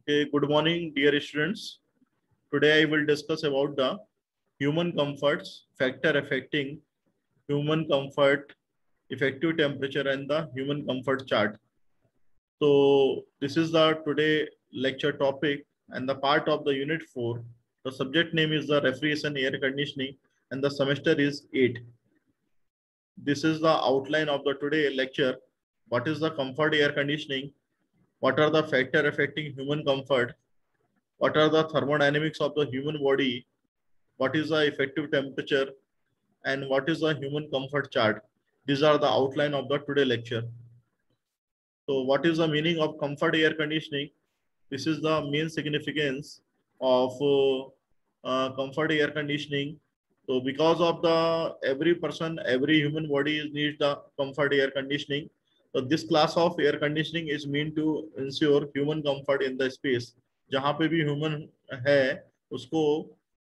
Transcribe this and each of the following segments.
Okay, good morning, dear students. Today I will discuss about the human comforts factor affecting human comfort, effective temperature, and the human comfort chart. So this is the today lecture topic and the part of the unit 4. The subject name is the refrigeration air conditioning and the semester is 8. This is the outline of the today lecture. What is the comfort air conditioning? What are the factor affecting human comfort? What are the thermodynamics of the human body? What is the effective temperature? And what is the human comfort chart? These are the outline of the today lecture. So what is the meaning of comfort air conditioning? This is the main significance of comfort air conditioning. So because of the every person, every human body needs the comfort air conditioning. So this class of air conditioning is meant to ensure human comfort in the space. जहाँ पे भी human है उसको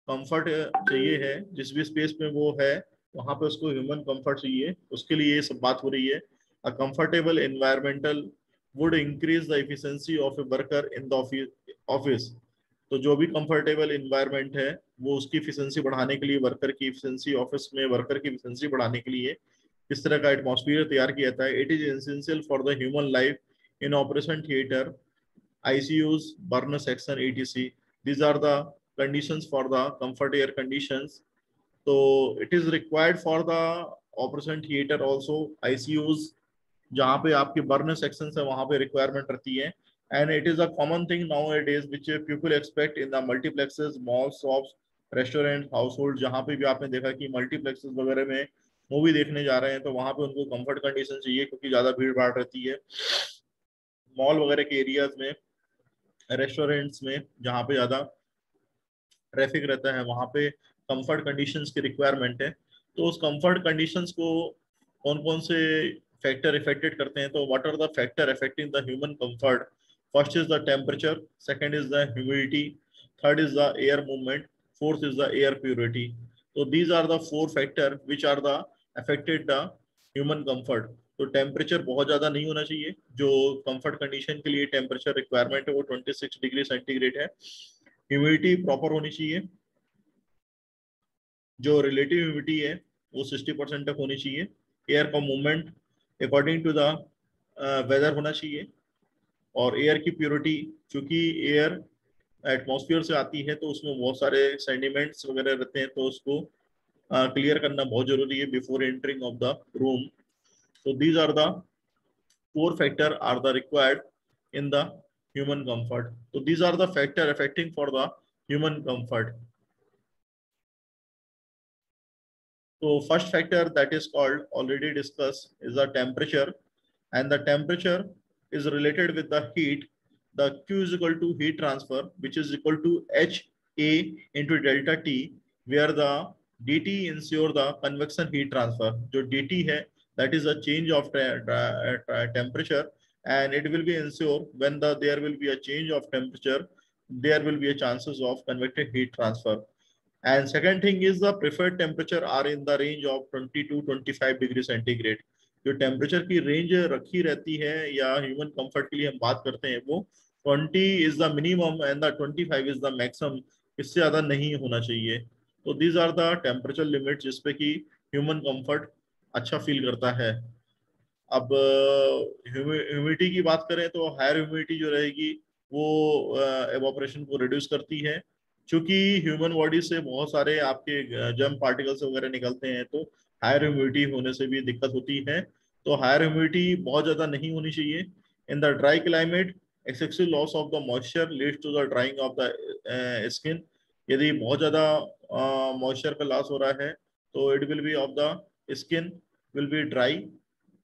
comfort चाहिए है, जिस भी space में वो है वहाँ पे उसको ह्यूमन कंफर्ट चाहिए, उसके लिए ये सब बात हो रही है. A comfortable environmental would increase the efficiency of a worker in the office. तो जो भी कंफर्टेबल इन्वायरमेंट है वो उसकी इफिशिएंसी बढ़ाने के लिए, वर्कर की इफिशिएंसी, ऑफिस में वर्कर की इफिशिएंसी बढ़ाने के लिए इस तरह का एटमॉस्फेयर तैयार किया जाता है. It is essential for the human life in operation theatre, ICUs, burner section, etc. These are the conditions for the comfort air conditions. So it is required for the operation theater also, ICUs, जहाँ पे आपके burner section है वहाँ पे requirement रहती है. And it is a common thing now A days which people expect in the multiplexes, malls, shops, restaurant, house hold. जहाँ पे भी आपने देखा कि मल्टीप्लेक्सेस वगैरह में मूवी देखने जा रहे हैं तो वहाँ पे उनको कंफर्ट कंडीशन चाहिए क्योंकि ज्यादा भीड़ भाड़ रहती है. मॉल वगैरह के एरियाज में, रेस्टोरेंट्स में जहाँ पे ज्यादा ट्रैफिक रहता है वहाँ पे कंफर्ट कंडीशंस की रिक्वायरमेंट है. तो उस कंफर्ट कंडीशंस को कौन कौन से फैक्टर इफेक्टेड करते हैं? तो what are the factor affecting the human comfort? First is the temperature, second is the humidity, third is the air movement, fourth is the air purity. तो these are the four factor which are the affected the human comfort. तो temperature बहुत ज्यादा नहीं होना चाहिए. जो comfort condition के लिए टेम्परेचर रिक्वायरमेंट है वो 26 डिग्री सेंटीग्रेड है. ह्यूमिडिटी प्रॉपर होनी चाहिए. जो रिलेटिव ह्यूमिडिटी है वो 60% तक होनी चाहिए. एयर का movement according to the weather होना चाहिए. और एयर की प्योरिटी, चूंकि एयर एटमॉस्फेयर से आती है तो उसमें बहुत सारे सेडिमेंट्स वगैरह रहते हैं तो उसको क्लियर करना बहुत जरूरी है before entering of the room. So these are the four factor are the required in the human comfort. So these are the factor affecting for the human comfort. So first factor that is called, already discussed, is the temperature, and the temperature is related with the heat. The Q is equal to heat transfer, which is equal to HA into delta T, where the dt ensure the convection heat transfer. जो dt है that is a change of temperature, and it will be ensure when there will be a change of temperature, there will be a chances of convective heat transfer. And second thing is the preferred temperature are in the range of 20 to 25 degree centigrade. जो temperature की range रखी रहती है या human comfort के लिए हम बात करते हैं वो 20 is the minimum and the 25 is the maximum. इससे ज्यादा नहीं होना चाहिए. तो these are the temperature limit जिसपे कि ह्यूमन कंफर्ट अच्छा फील करता है. अब ह्यूमिडिटी की बात करें तो हायर ह्यूमिडिटी जो रहेगी वो एवापोरेशन को रिड्यूस करती है. क्योंकि ह्यूमन बॉडी से बहुत सारे आपके जर्म पार्टिकल्स वगैरह निकलते हैं तो हायर ह्यूमिडिटी होने से भी दिक्कत होती है. तो हायर ह्यूमिडिटी बहुत ज्यादा नहीं होनी चाहिए. In the dry climate excessive loss of the moisture leads to the drying of the skin. यदि बहुत ज्यादा मॉइस्चर का लॉस हो रहा है तो it will be of the skin will be dry.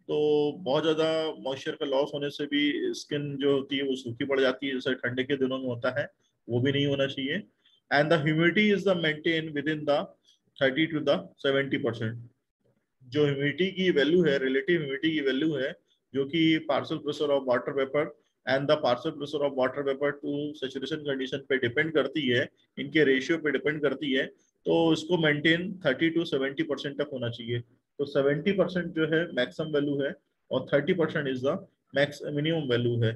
तो बहुत ज्यादा मॉइस्चर का लॉस होने से भी स्किन जो होती है वो सूखी पड़ जाती है, जैसे ठंडे के दिनों में होता है. वो भी नहीं होना चाहिए. And the humidity is the maintain with in the 30 to the 70%. जो ह्यूमिडिटी की वैल्यू है, रिलेटिव ह्यूमिडिटी की वैल्यू है, जो कि partial pressure of water vapour and the partial pressure of water vapour to saturation condition पे depend करती है, इनके रेशियो पे डिपेंड करती है. तो इसको मेंटेन 30 to 70% तक होना चाहिए. तो 70% जो है मैक्सिमम वैल्यू है और 30% is the max minimum value है.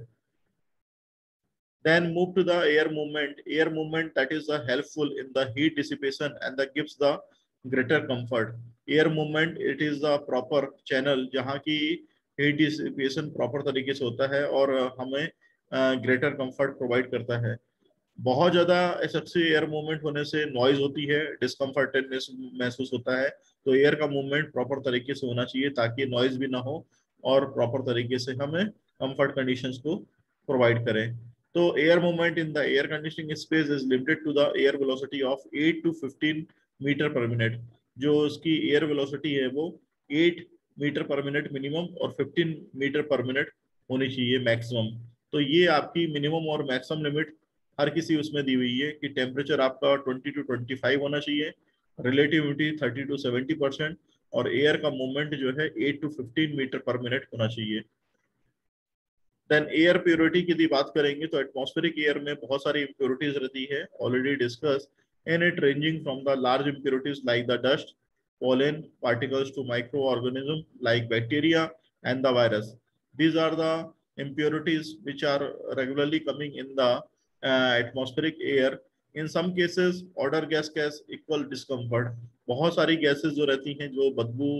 Then move to the air movement. Air movement that is helpful in the heat dissipation and that gives the greater comfort. Air movement it is the proper channel जहाँ की heat dissipation proper तरीके से होता है और हमें greater comfort provide करता है. बहुत ज्यादा ऐसे एयर मूवमेंट होने से नॉइज होती है, डिस्कम्फर्टेडनेस महसूस होता है. तो एयर का मूवमेंट प्रॉपर तरीके से होना चाहिए ताकि नॉइज भी ना हो और प्रॉपर तरीके से हमें कंफर्ट कंडीशंस को प्रोवाइड करें. तो air movement in the air conditioning space is limited to the air velocity of 8 to 15 metre per minute. जो उसकी एयर वेलोसिटी है वो 8 मीटर पर मिनट मिनिमम और 15 मीटर पर मिनट होनी चाहिए मैक्सिमम. तो ये आपकी मिनिमम और मैक्सिमम लिमिट हर किसी उसमें दी हुई है कि टेम्परेचर आपका 20 to 25 होना चाहिए, रिलेटिविटी 30 to 70% और एयर का मूवमेंट जो है 8 to 15 मीटर पर मिनट होना चाहिए. देन एयर प्योरिटी की यदि बात करेंगे तो एटमॉस्फेरिक एयर में बहुत सारी इम्प्योरिटीज रहती है, already discuss in it, ranging from the large impurities like the dust, pollen particles to microorganism like bacteria and the virus. These are the impurities which are regularly coming in the atmospheric air. In some cases odor gas gas equal discomfort. बहुत सारी gases जो रहती हैं जो बदबू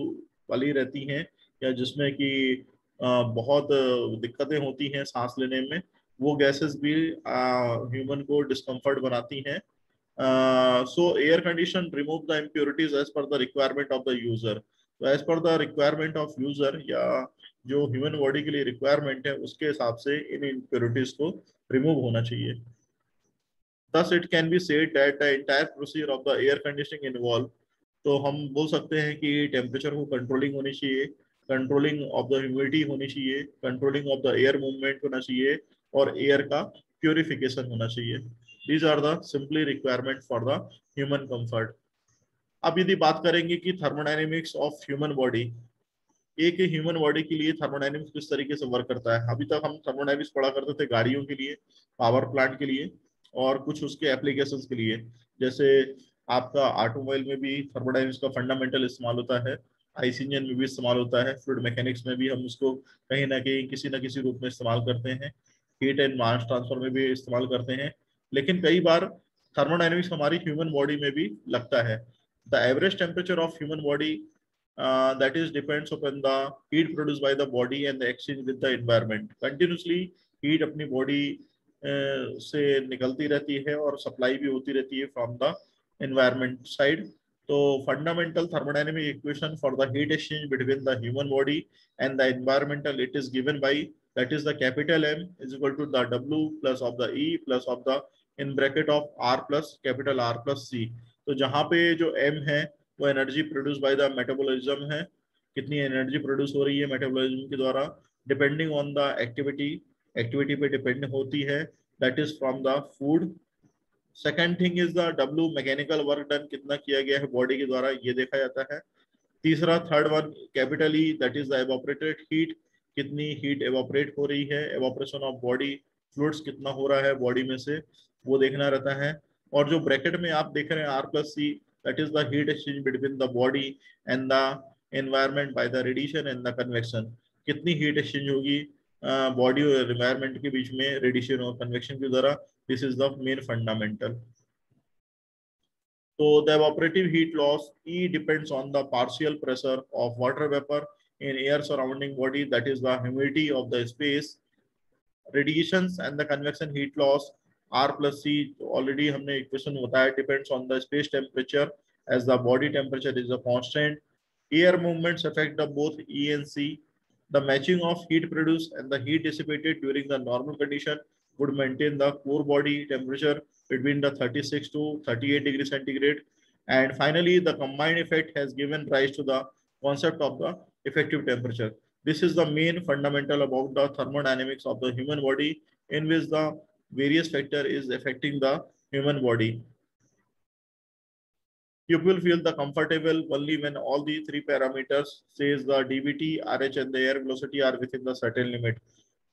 वाली रहती हैं या जिसमें कि बहुत दिक्कतें होती हैं सांस लेने में, वो गैसेस भी ह्यूमन को डिस्कम्फर्ट बनाती हैं. So air condition remove the impurities as per the requirement of the user. So as per the requirement of user या जो ह्यूमन बॉडी के लिए रिक्वायरमेंट है उसके हिसाब से इन इम्प्योरिटीज को रिमूव होना चाहिए. Thus it can be said that the entire procedure of the air conditioning involve. तो हम बोल सकते हैं कि टेम्परेचर को कंट्रोलिंग होनी चाहिए, कंट्रोलिंग ऑफ द ह्यूमिडिटी होनी चाहिए, controlling of the air movement होना चाहिए और एयर का प्योरिफिकेशन होना चाहिए. These are the simply requirement for the human comfort. अब यदि बात करेंगे कि थर्मोडायनेमिक्स ऑफ ह्यूमन बॉडी, एक ह्यूमन बॉडी के लिए थर्मोडायनेमिक्स किस तरीके से वर्क करता है. अभी तक हम थर्मोडायनेमिक्स पढ़ा करते थे गाड़ियों के लिए, पावर प्लांट के लिए और कुछ उसके एप्लीकेशंस के लिए. जैसे आपका ऑटोमोबाइल में भी थर्मोडायनेमिक्स का फंडामेंटल इस्तेमाल होता है, आईसी इंजन में भी इस्तेमाल होता है, फ्लूइड मैकेनिक्स में भी हम उसको कहीं ना कहीं किसी न किसी रूप में इस्तेमाल करते हैं, हीट एंड मास ट्रांसफर में भी इस्तेमाल करते हैं. लेकिन कई बार थर्मोडायनेमिक्स हमारी ह्यूमन बॉडी में भी लगता है. The average temperature of human body that is depends upon the heat produced by the body and the exchange with the environment. Continuously heat अपनी body से निकलती रहती है और सप्लाई भी होती रहती है from the environment side. तो fundamental thermodynamic equation for the heat exchange between the human body and the environmental it is given by, that is the capital M is equal to the W plus of the E plus of the in bracket of R plus capital R plus C. तो जहाँ पे जो M है वो energy produce by the metabolism है, कितनी energy produce हो रही है मेटाबॉलिज्म के द्वारा, डिपेंडिंग ऑन द एक्टिविटी पे डिपेंड होती है, that is from the food. Second thing is the W, mechanical work done, कितना किया गया है बॉडी के द्वारा, ये देखा जाता है. तीसरा third one capital E, that is the evaporated heat, कितनी हीट एवापोरेट हो रही है, एवापोरेशन ऑफ बॉडी फ्लूइड्स कितना हो रहा है बॉडी में से, वो देखना रहता है. और जो ब्रैकेट में आप देख रहे हैं r plus c, that is the heat exchange between the body and the environment by the radiation and the convection. कितनी heat exchange होगी बॉडी और environment के बीच में रेडिएशन और कन्वेक्शन के द्वारा. this is the main fundamental. So the evaporative heat loss E depends on the partial pressure of water vapor in air surrounding body, that is the humidity of the space. Radiations and the convection heat loss R plus C already हमने equation बताया, depends on the space temperature as the body temperature is a constant. Air movements affect the both E and C. The matching of heat produced and the heat dissipated during the normal condition would maintain the core body temperature between the 36 to 38 degrees centigrade. And finally, the combined effect has given rise to the concept of the effective temperature. This is the main fundamental about the thermodynamics of the human body, in which the various factor is affecting the human body. People feel the comfortable only when all the three parameters says the dVT, RH and the air velocity are within the certain limit.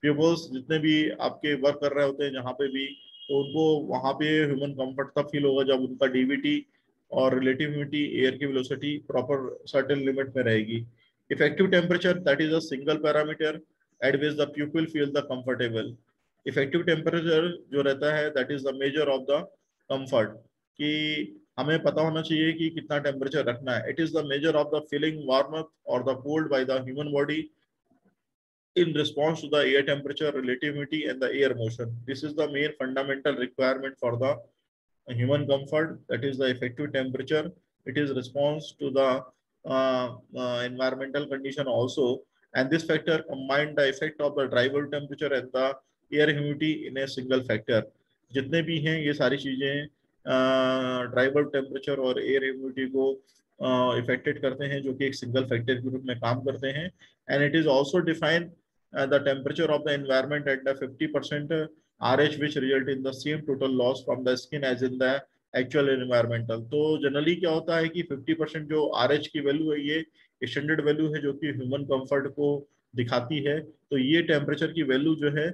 Pupils जितने भी आपके work कर रहे होते हैं जहाँ पे भी, तो उनको वहाँ पे ह्यूमन कंफर्ट तब फील होगा जब उनका डीवीटी और रिलेटिव ह्यूमिडिटी, एयर की वेलोसिटी प्रॉपर सर्टेन लिमिट में रहेगी. Effective temperature, that is a single parameter at which the pupil feel the comfortable. Effective temperature जो रहता है that is the measure of the comfort, कि हमें पता होना चाहिए कि कितना टेम्परेचर रखना है. It is the measure of the feeling warm और the cold by the human body in response to the air temperature, relativity, and the air motion. This is the main fundamental requirement for the human comfort. That is the effective temperature. It is response to the environmental condition also. And this factor combine the effect of the drivable temperature and the air humidity in a single factor. जितने भी हैं ये सारी चीजें dribble temperature और air humidity को affected करते हैं, जो कि एक सिंगल फैक्टर के रूप में काम करते हैं. And it is also define the temperature of the environment at the 50% RH, which result in the same total loss from the skin as in the actual environmental. तो जनरली क्या होता है कि 50% जो RH की वैल्यू है ये standard value है जो कि ह्यूमन कंफर्ट को दिखाती है. तो ये टेम्परेचर की वैल्यू जो है,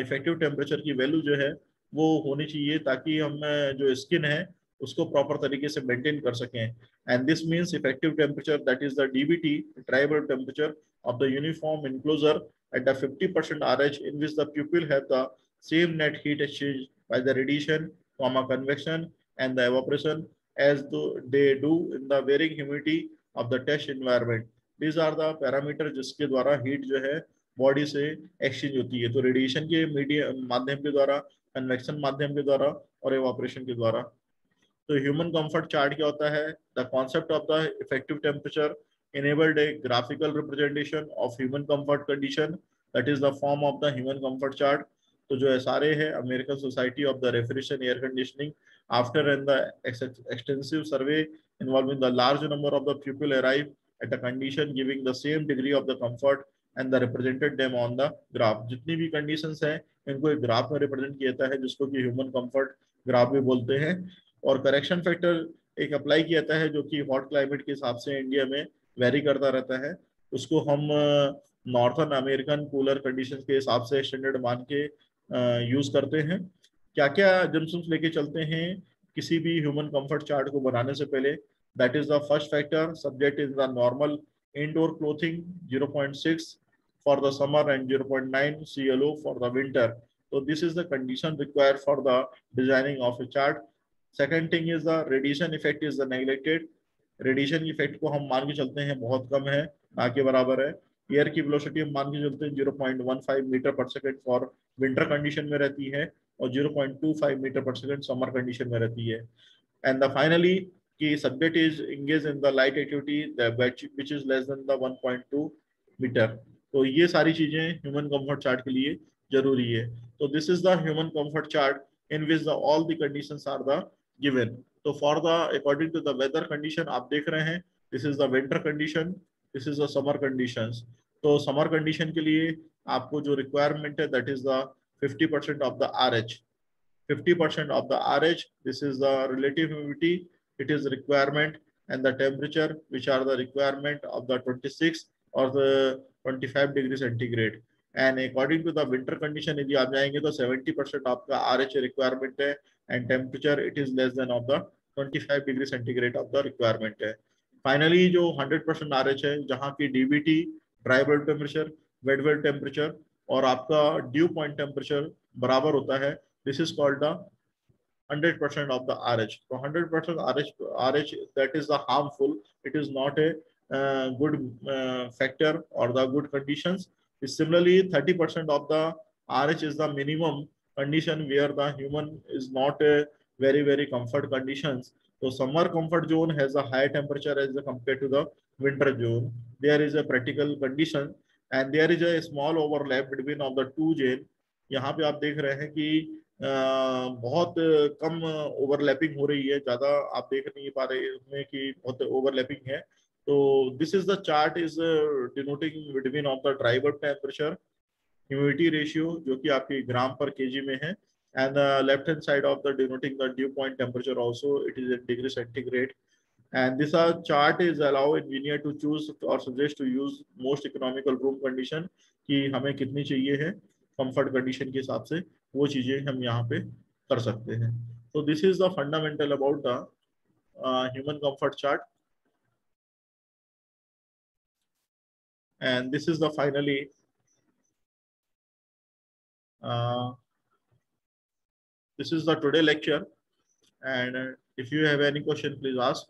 इफेक्टिव टेम्परेचर की वैल्यू जो है वो होनी चाहिए ताकि हम जो स्किन है उसको प्रॉपर तरीके से मेंटेन कर सकें. And this means effective temperature that is the DBT, dribble temperature of the uniform enclosure at the 50% RH in which the pupil have the same net heat exchange by the radiation, convection and the evaporation as they do in the varying humidity of the test environment. These are the parameters जिसके द्वारा heat जो है body से exchange होती है. तो radiation के medium माध्यम के द्वारा, कन्वेक्शन माध्यम के द्वारा और एवापोरेशन के द्वारा. तो ह्यूमन कंफर्ट चार्ट क्या होता है? The concept of the effective temperature enabled a graphical representation of human comfort condition, that is the form of the human comfort chart. तो जो SRA है, American Society of the Refrigeration Air Conditioning, after and the extensive survey involving the large number of the people arrive at a condition giving the same degree of the comfort and the represented them on the graph. जितनी भी conditions हैं इनको एक graph में represent किया जाता है जिसको कि ह्यूमन कंफर्ट ग्राफ भी बोलते हैं. और करेक्शन फैक्टर एक अप्लाई किया जाता है जो कि हॉट क्लाइमेट के हिसाब से इंडिया में वेरी करता रहता है. उसको हम नॉर्थन अमेरिकन कूलर कंडीशंस के हिसाब से स्टैंडर्ड मान के यूज करते हैं. क्या क्या जम्पसूट्स लेके चलते हैं किसी भी ह्यूमन कंफर्ट चार्ट को बनाने से पहले? That is the first factor. Subject is the normal indoor clothing 0.6 for the summer and 0.9 CLO for the winter. तो this is the condition required for the designing of a chart. Second thing is the radiation effect is the neglected. Radiation effect को हम मान के चलते हैं बहुत कम है, ना के बराबर है. एयर की वेलोसिटी हम मान के चलते हैं 0.15 मीटर पर सेकंड फॉर विंटर कंडीशन में रहती है और 0.25 मीटर पर सेकंड समर कंडीशन में रहती है. एंड द फाइनली कि subject is engage in the light activity which is less than the 1.2 metre. तो ये सारी चीजें ह्यूमन कंफर्ट चार्ट के लिए जरूरी है. तो this is the human comfort chart in which the all the conditions are the given. तो for the according to the weather condition आप देख रहे हैं, this is the winter condition, this is the summer conditions. तो summer condition के लिए आपको जो रिक्वायरमेंट है that is the 50% of the RH. 50% of the RH, this is the relative humidity, it is requirement, and the temperature which are the requirement of the 26 or the 25 degree centigrade. And according to the winter condition यदि आप जाएंगे तो 70% आपका RH requirement है and temperature it is less than of the 25 degree centigrade of the requirement है. Finally जो 100% RH है जहाँ की DBT, dry bulb temperature, wet bulb temperature और आपका dew point temperature बराबर होता है. This is called the 100% of the RH. So 100% RH that is the harmful. It is not a good factor or the good conditions. Similarly, 30% of the RH is the minimum condition where the human is not a very comfort conditions. So summer comfort zone has a higher temperature as compared to the winter zone. There is a practical condition and there is a small overlap between of the two zone. यहाँ पे आप देख रहे हैं कि बहुत कम overlapping हो रही है, ज्यादा आप देख नहीं पा रहे इसमें कि बहुत ओवरलैपिंग है. तो this is the chart is denoting between of the dry bulb temperature, humidity ratio जो कि आपके ग्राम पर केजी में है, and left hand side of the denoting the due point temperature also it is in degree centigrade. And this chart is allow engineer to choose or suggest to use most economical room condition कि हमें कितनी चाहिए है comfort condition के हिसाब से वो चीजें हम यहाँ पे कर सकते हैं. तो this is the fundamental about the human comfort chart and this is the finally This is the today lecture, and if you have any question, please ask.